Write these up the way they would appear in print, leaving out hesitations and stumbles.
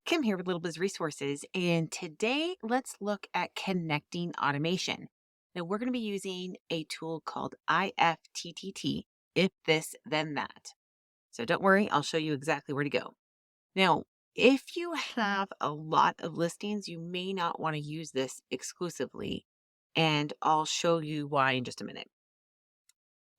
Kim here with Little Biz Resources, and today let's look at connecting automation. Now, we're going to be using a tool called IFTTT, if this, then that. So don't worry, I'll show you exactly where to go. Now, if you have a lot of listings, you may not want to use this exclusively, and I'll show you why in just a minute.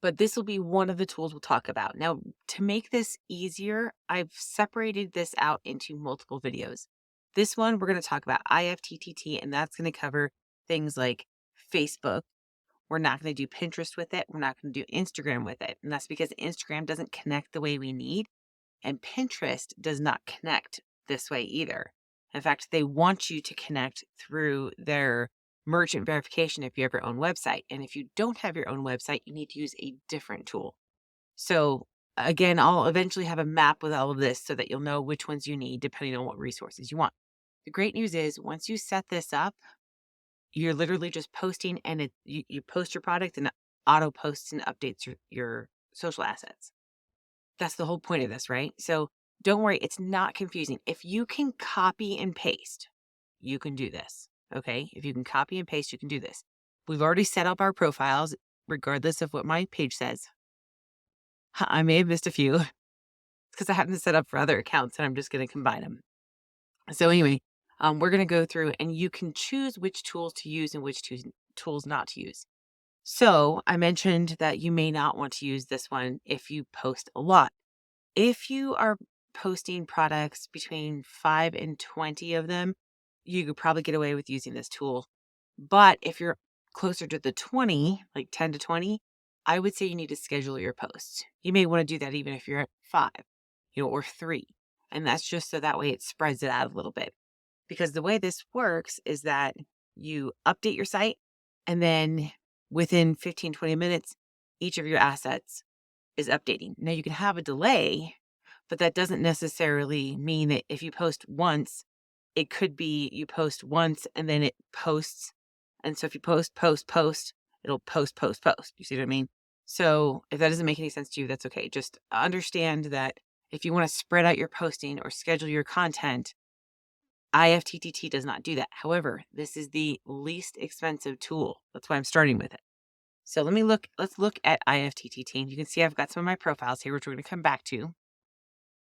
But this will be one of the tools we'll talk about. Now, to make this easier, I've separated this out into multiple videos. This one, we're going to talk about IFTTT, and that's going to cover things like Facebook. We're not going to do Pinterest with it. We're not going to do Instagram with it. And that's because Instagram doesn't connect the way we need, and Pinterest does not connect this way either. In fact, they want you to connect through their merchant verification if you have your own website. And if you don't have your own website, you need to use a different tool. So again, I'll eventually have a map with all of this so that you'll know which ones you need depending on what resources you want. The great news is once you set this up, you're literally just posting and you post your product and it auto posts and updates your social assets. That's the whole point of this, right? So don't worry, it's not confusing. If you can copy and paste, you can do this. Okay. If you can copy and paste, you can do this. We've already set up our profiles, regardless of what my page says. I may have missed a few because I have them set up for other accounts and I'm just going to combine them. So anyway, we're going to go through and you can choose which tools to use and which tools not to use. So I mentioned that you may not want to use this one if you post a lot. If you are posting products between 5 and 20 of them, you could probably get away with using this tool. But if you're closer to the 20, like 10 to 20, I would say you need to schedule your posts. You may want to do that even if you're at 5, or 3. And that's just so that way it spreads it out a little bit. Because the way this works is that you update your site and then within 15, 20 minutes, each of your assets is updating. Now you can have a delay, but that doesn't necessarily mean that if you post once, it could be you post once and then it posts. And so if you post, it'll post. You see what I mean? So if that doesn't make any sense to you, that's okay. Just understand that if you want to spread out your posting or schedule your content, IFTTT does not do that. However, this is the least expensive tool. That's why I'm starting with it. So let's look at IFTTT. And you can see I've got some of my profiles here, which we're going to come back to.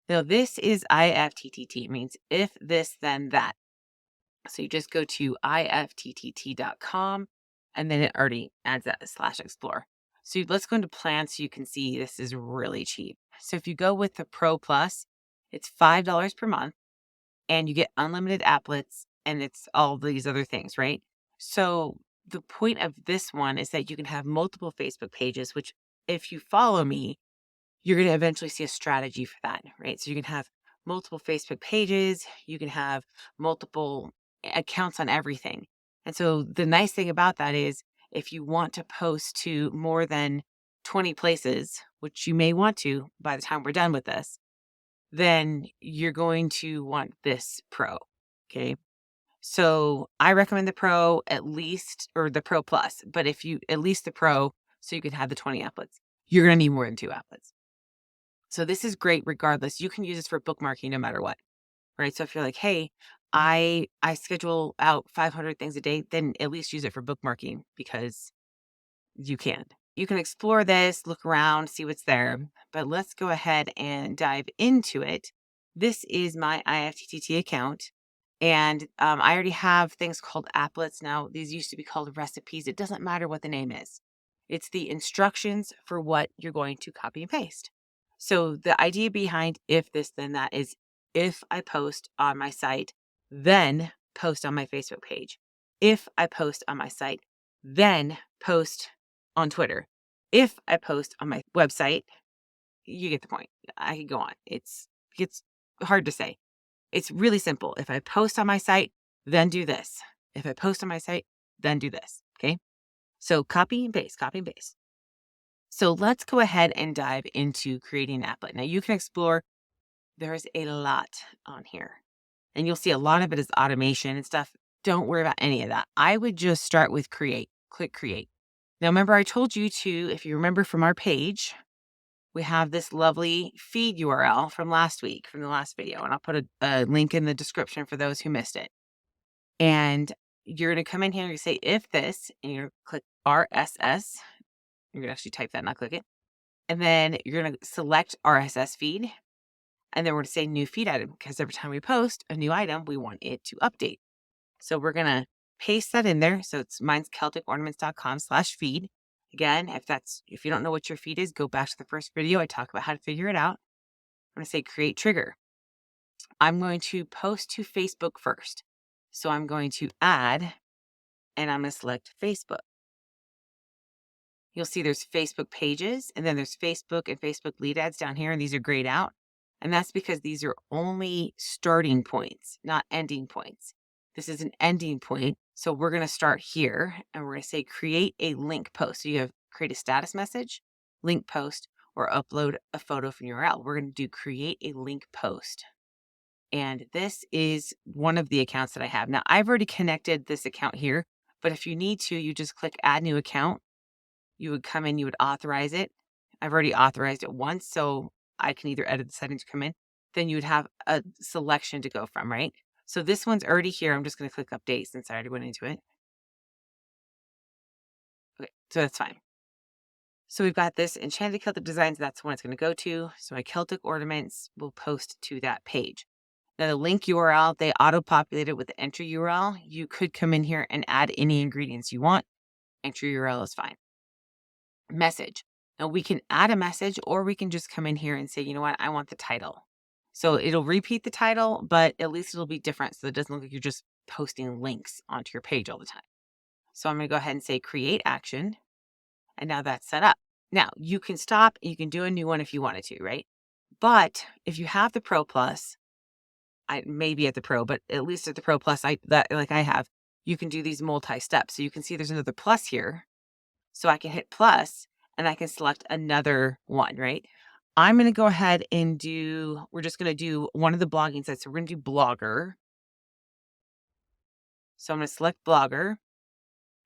Now, this is IFTTT. It means if this, then that. So you just go to IFTTT.com, and then it already adds that /explore. So let's go into plans so you can see this is really cheap. So if you go with the Pro Plus, it's $5 per month, and you get unlimited applets, and it's all these other things, right? So the point of this one is that you can have multiple Facebook pages, which if you follow me, you're going to eventually see a strategy for that, right? So you can have multiple Facebook pages, you can have multiple accounts on everything. And so the nice thing about that is if you want to post to more than 20 places, which you may want to by the time we're done with this, then you're going to want this Pro, okay? So I recommend the Pro at least, or the Pro Plus, but if you, at least the Pro, so you can have the 20 applets. You're going to need more than 2 applets. So this is great regardless. You can use this for bookmarking no matter what, right? So if you're like, hey, I schedule out 500 things a day, then at least use it for bookmarking because you can. You can explore this, look around, see what's there, but let's go ahead and dive into it. This is my IFTTT account. And I already have things called applets now. These used to be called recipes. It doesn't matter what the name is. It's the instructions for what you're going to copy and paste. So the idea behind if this, then that is if I post on my site, then post on my Facebook page. If I post on my site, then post on Twitter. If I post on my website, you get the point. I could go on. It's hard to say. It's really simple. If I post on my site, then do this. If I post on my site, then do this. Okay. So copy and paste, copy and paste. So let's go ahead and dive into creating an applet. Now you can explore, there's a lot on here and you'll see a lot of it is automation and stuff. Don't worry about any of that. I would just start with create, click create. Now remember I told you to, if you remember from our page, we have this lovely feed URL from last week, from the last video, and I'll put a link in the description for those who missed it. And you're going to come in here and you say, if this, and you're going to click RSS. You're going to actually type that, not click it. And then you're going to select RSS feed. And then we're going to say new feed item, because every time we post a new item, we want it to update. So we're going to paste that in there. So it's mine's CelticOrnaments.com/feed. Again, if you don't know what your feed is, go back to the first video. I talk about how to figure it out. I'm going to say create trigger. I'm going to post to Facebook first. So I'm going to add, and I'm going to select Facebook. You'll see there's Facebook pages, and then there's Facebook and Facebook lead ads down here, and these are grayed out. And that's because these are only starting points, not ending points. This is an ending point. So we're going to start here, and we're going to say create a link post. So you have create a status message, link post, or upload a photo from URL. We're going to do create a link post. And this is one of the accounts that I have. Now, I've already connected this account here, but if you need to, you just click add new account. You would come in, you would authorize it. I've already authorized it once, so I can either edit the settings or come in. Then you would have a selection to go from, right? So this one's already here. I'm just going to click update since I already went into it. Okay, so that's fine. So we've got this Enchanted Celtic Designs. That's the one it's going to go to. So my Celtic ornaments will post to that page. Now the link URL, they auto-populate it with the entry URL. You could come in here and add any ingredients you want. Entry URL is fine. Message. Now we can add a message, or we can just come in here and say, you know what, I want the title. So it'll repeat the title, but at least it'll be different. So it doesn't look like you're just posting links onto your page all the time. So I'm going to go ahead and say create action. And now that's set up. Now you can stop. You can do a new one if you wanted to, right? But if you have the Pro Plus, I maybe at the Pro, but at least at the Pro Plus, I have, you can do these multi-steps. So you can see there's another plus here. So I can hit plus and I can select another one, right? I'm going to go ahead and we're just going to do one of the blogging sites. So we're going to do Blogger. So I'm going to select Blogger,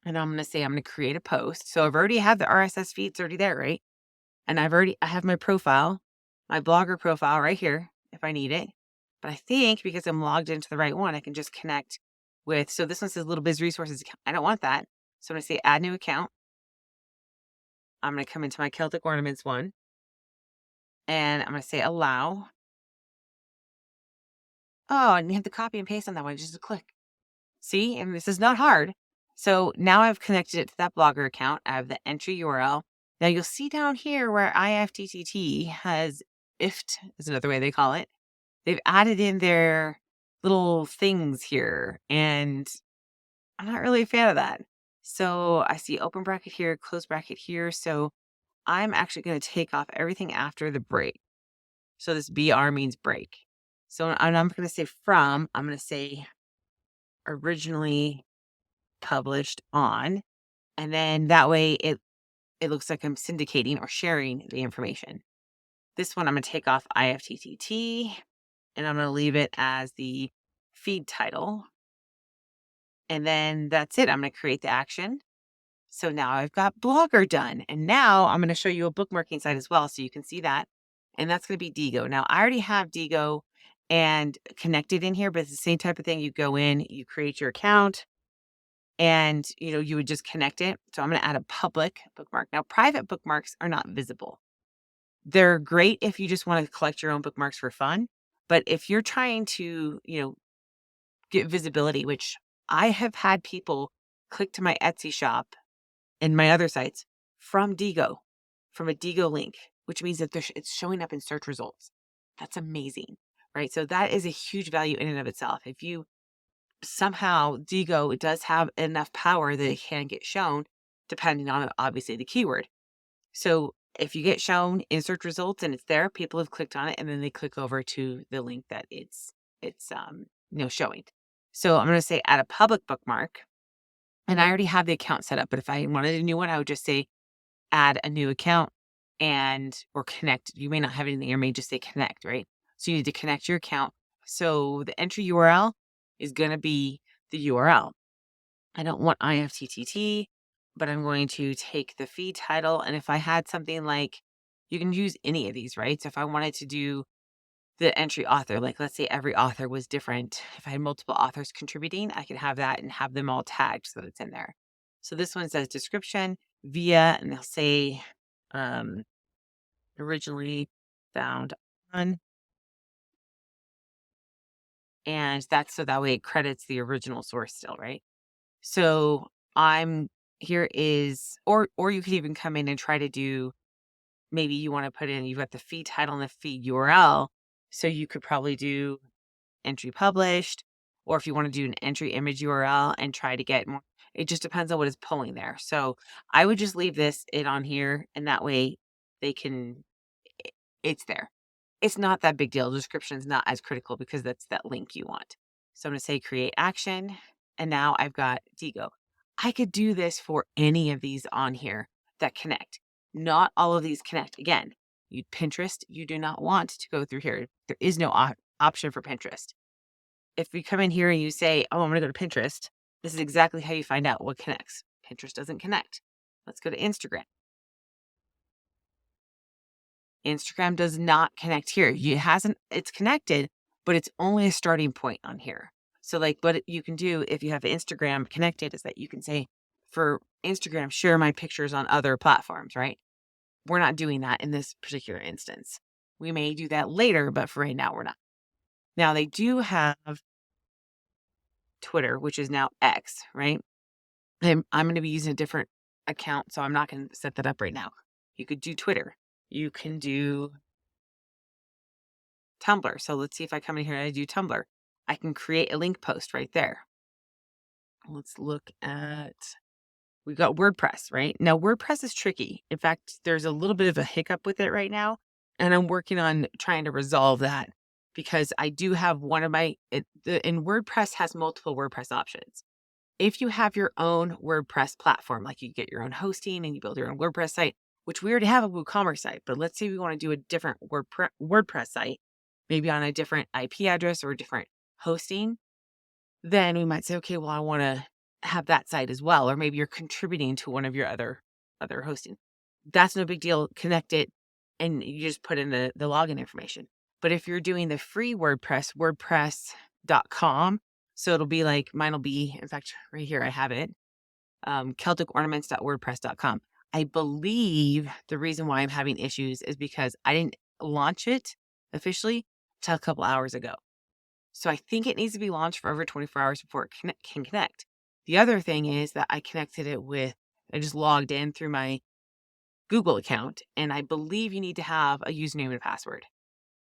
and I'm going to say I'm going to create a post. So I've already had the RSS feed. It's already there, right? And I have my profile, my Blogger profile right here if I need it. But I think because I'm logged into the right one, I can just connect with, so this one says Little Biz Resources account. I don't want that. So I'm going to say add new account. I'm going to come into my Celtic Ornaments one, and I'm going to say allow. Oh, and you have to copy and paste on that one, just a click. See, and this is not hard. So now I've connected it to that Blogger account. I have the entry URL. Now you'll see down here where IFTTT has IFT is another way they call it. They've added in their little things here, and I'm not really a fan of that. So I see open bracket here, close bracket here. So I'm actually going to take off everything after the break. So this BR means break. So I'm going to say I'm going to say originally published on, and then that way it looks like I'm syndicating or sharing the information. This one I'm going to take off IFTTT, and I'm going to leave it as the feed title. And then that's it. I'm going to create the action. So now I've got Blogger done. And now I'm going to show you a bookmarking site as well, so you can see that. And that's going to be Digo. Now I already have Digo and connected in here, but it's the same type of thing. You go in, you create your account, and you would just connect it. So I'm going to add a public bookmark. Now private bookmarks are not visible. They're great if you just want to collect your own bookmarks for fun. But if you're trying to, get visibility, which I have had people click to my Etsy shop and my other sites from Digo, from a Digo link, which means that it's showing up in search results. That's amazing, right? So that is a huge value in and of itself. If you somehow Digo, it does have enough power that it can get shown, depending on obviously the keyword. So if you get shown in search results and it's there, people have clicked on it, and then they click over to the link that it's showing. So I'm going to say add a public bookmark, and I already have the account set up. But if I wanted a new one, I would just say add a new account or connect. You may not have anything, or may just say connect, right? So you need to connect your account. So the entry URL is going to be the URL. I don't want IFTTT, but I'm going to take the feed title. And if I had something like You can use any of these, right? So if I wanted to do the entry author, like let's say every author was different. If I had multiple authors contributing, I could have that and have them all tagged so that it's in there. So this one says description via, and they'll say um, originally found on, and that's so that way it credits the original source still, right? So I'm here is, or you could even come in and try to do, maybe you want to put in, you've got the feed title and the feed URL. So you could probably do entry published, or if you want to do an entry image URL and try to get more, it just depends on what is pulling there. So I would just leave it on here, and that way they can, it's there. It's not that big deal. The description is not as critical because that's that link you want. So I'm going to say create action, and now I've got Digo. I could do this for any of these on here that connect. Not all of these connect. Again, Pinterest, you do not want to go through here. There is no option for Pinterest. If you come in here and you say, oh, I'm going to go to Pinterest, this is exactly how you find out what connects. Pinterest doesn't connect. Let's go to Instagram. Instagram does not connect here. It's connected, but it's only a starting point on here. So like what you can do if you have Instagram connected is that you can say for Instagram, share my pictures on other platforms, right? We're not doing that in this particular instance. We may do that later, but for right now, we're not. Now they do have Twitter, which is now X, right? I'm going to be using a different account, so I'm not going to set that up right now. You could do Twitter. You can do Tumblr. So let's see if I come in here and I do Tumblr. I can create a link post right there. Let's look at, we've got WordPress, right? Now, WordPress is tricky. In fact, there's a little bit of a hiccup with it right now, and I'm working on trying to resolve that because I do have one of and WordPress has multiple WordPress options. If you have your own WordPress platform, like you get your own hosting and you build your own WordPress site, which we already have a WooCommerce site, but let's say we want to do a different WordPress site, maybe on a different IP address or a different hosting, then we might say, okay, well, I want to have that site as well. Or maybe you're contributing to one of your other hosting. That's no big deal. Connect it and you just put in the login information. But if you're doing the free WordPress, WordPress.com, so it'll be like, mine will be, in fact, right here, I have it, CelticOrnaments.wordpress.com. I believe the reason why I'm having issues is because I didn't launch it officially till a couple hours ago. So I think it needs to be launched for over 24 hours before it can connect. The other thing is that I connected it I just logged in through my Google account, and I believe you need to have a username and password.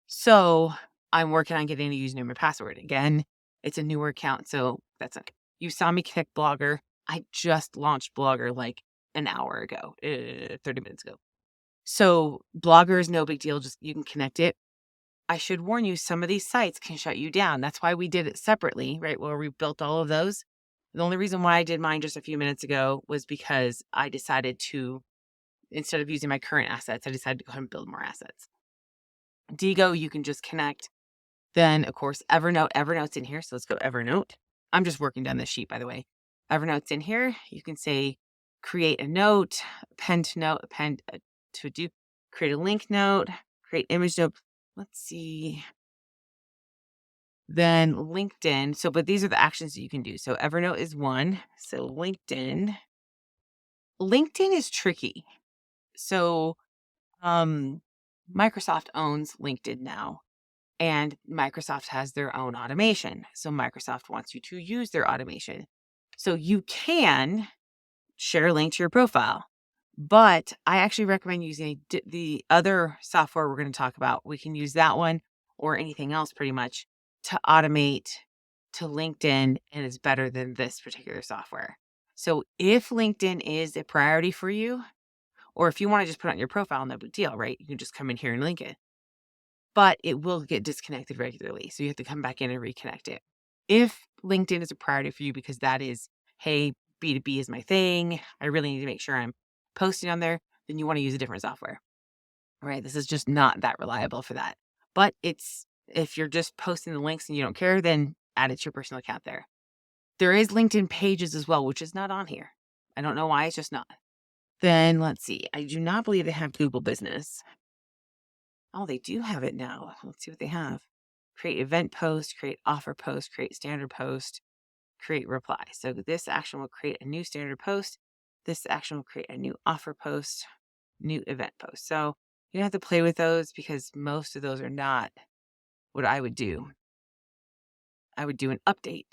So I'm working on getting a username and password. Again, it's a newer account, so that's okay. You saw me connect Blogger. I just launched Blogger like an hour ago, 30 minutes ago. So Blogger is no big deal. Just you can connect it. I should warn you, some of these sites can shut you down. That's why we did it separately, right? Where we built all of those. The only reason why I did mine just a few minutes ago was because I decided to, instead of using my current assets, I decided to go ahead and build more assets. Digo, you can just connect. Then, of course, Evernote's in here. So let's go Evernote. I'm just working down this sheet, by the way. Evernote's in here. You can say, create a note, append to note, create a link note, create image note. Let's see. Then LinkedIn. So, but these are the actions that you can do. So Evernote is one. So LinkedIn is tricky. So, Microsoft owns LinkedIn now, and Microsoft has their own automation. So Microsoft wants you to use their automation. So you can share a link to your profile, but I actually recommend using the other software we're going to talk about. We can use that one or anything else pretty much to automate to LinkedIn, and it's better than this particular software. So if LinkedIn is a priority for you, or if you want to just put it on your profile, no big deal, right? You can just come in here and link it. But it will get disconnected regularly. So you have to come back in and reconnect it. If LinkedIn is a priority for you because that is, hey, B2B is my thing, I really need to make sure I'm posting on there, then you want to use a different software. All right, this is just not that reliable for that. But if you're just posting the links and you don't care, then add it to your personal account there. There is LinkedIn Pages as well, which is not on here. I don't know why, it's just not. Then let's see. I do not believe they have Google Business. Oh, they do have it now. Let's see what they have. Create event post, create offer post, create standard post, create reply. So this action will create a new standard post. This action will create a new offer post, new event post. So you don't have to play with those because most of those are not what I would do. I would do an update,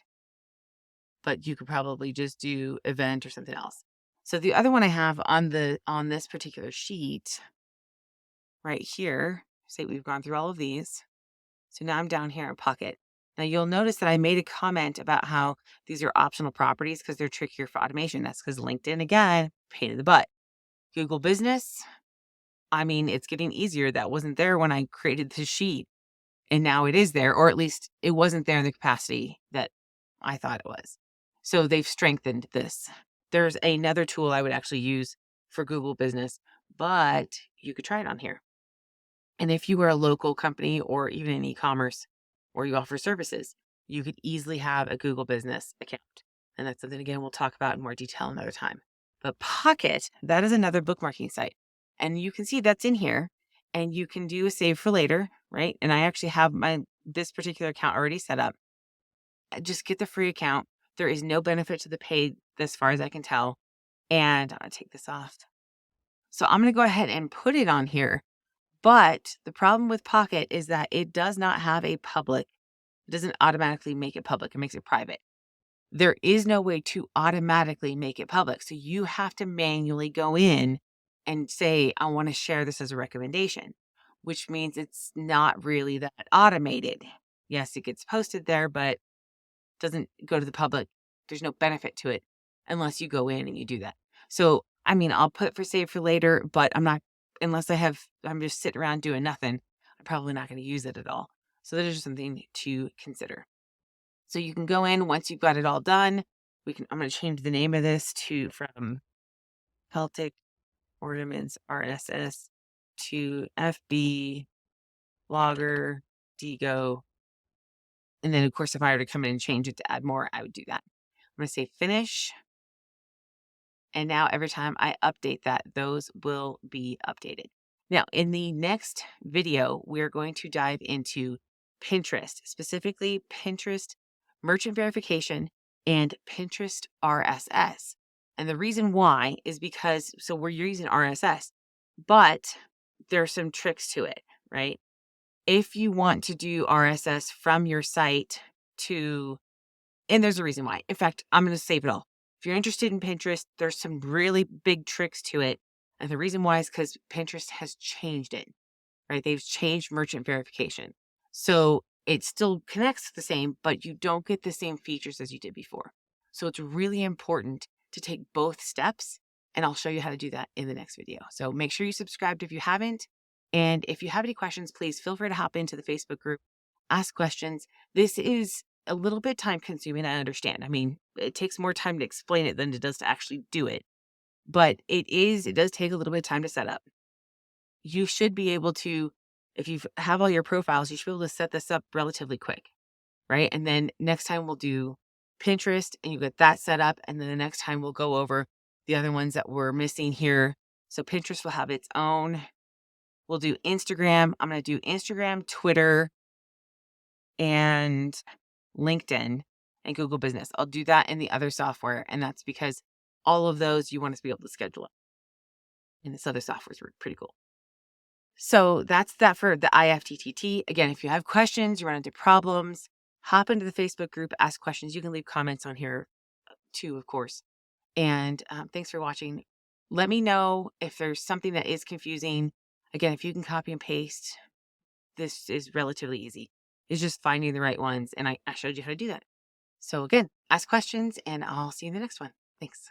but you could probably just do event or something else. So the other one I have on this particular sheet right here, say we've gone through all of these. So now I'm down here in Pocket. Now you'll notice that I made a comment about how these are optional properties because they're trickier for automation. That's because LinkedIn, again, pain in the butt. Google Business, I mean, it's getting easier. That wasn't there when I created this sheet. And now it is there, or at least it wasn't there in the capacity that I thought it was. So they've strengthened this. There's another tool I would actually use for Google Business, but you could try it on here. And if you were a local company or even an e-commerce or you offer services, you could easily have a Google Business account. And that's something, again, we'll talk about in more detail another time. But Pocket, that is another bookmarking site. And you can see that's in here and you can do a save for later, right? And I actually have this particular account already set up. Just get the free account. There is no benefit to the paid as far as I can tell. And I'm going to take this off. So I'm going to go ahead and put it on here. But the problem with Pocket is that it does not have a public. It doesn't automatically make it public. It makes it private. There is no way to automatically make it public. So you have to manually go in and say, I want to share this as a recommendation, which means it's not really that automated. Yes, it gets posted there, but doesn't go to the public. There's no benefit to it unless you go in and you do that. So, I mean, I'll put for save for later, but I'm not, unless I'm just sitting around doing nothing, I'm probably not going to use it at all. So that is just something to consider. So you can go in once you've got it all done. I'm going to change the name of this from Celtic Ornaments RSS to FB Blogger Digo. And then, of course, if I were to come in and change it to add more, I would do that. I'm going to say finish. And now every time I update that, those will be updated. Now, in the next video, we're going to dive into Pinterest, specifically Pinterest merchant verification and Pinterest RSS. And the reason why is because, so we're using RSS, but there's some tricks to it, right? If you want to do RSS from your site and there's a reason why. In fact, I'm going to save it all. If you're interested in Pinterest, there's some really big tricks to it. And the reason why is because Pinterest has changed it, right? They've changed merchant verification. So it still connects the same, but you don't get the same features as you did before. So it's really important to take both steps. And I'll show you how to do that in the next video. So make sure you subscribed if you haven't. And if you have any questions, please feel free to hop into the Facebook group, ask questions. This is a little bit time consuming, I understand. I mean, it takes more time to explain it than it does to actually do it. But it does take a little bit of time to set up. You should be able to, if you have all your profiles, you should be able to set this up relatively quick, right? And then next time we'll do Pinterest and you get that set up. And then the next time we'll go over the other ones that we're missing here. So Pinterest will have its own. We'll do Instagram. I'm going to do Instagram, Twitter, and LinkedIn and Google Business. I'll do that in the other software. And that's because all of those you want to be able to schedule it. And this other software is pretty cool. So that's that for the IFTTT. Again, if you have questions, you run into problems, hop into the Facebook group, ask questions. You can leave comments on here too, of course. And thanks for watching. Let me know if there's something that is confusing. Again, if you can copy and paste, this is relatively easy. It's just finding the right ones. And I showed you how to do that. So again, ask questions and I'll see you in the next one. Thanks.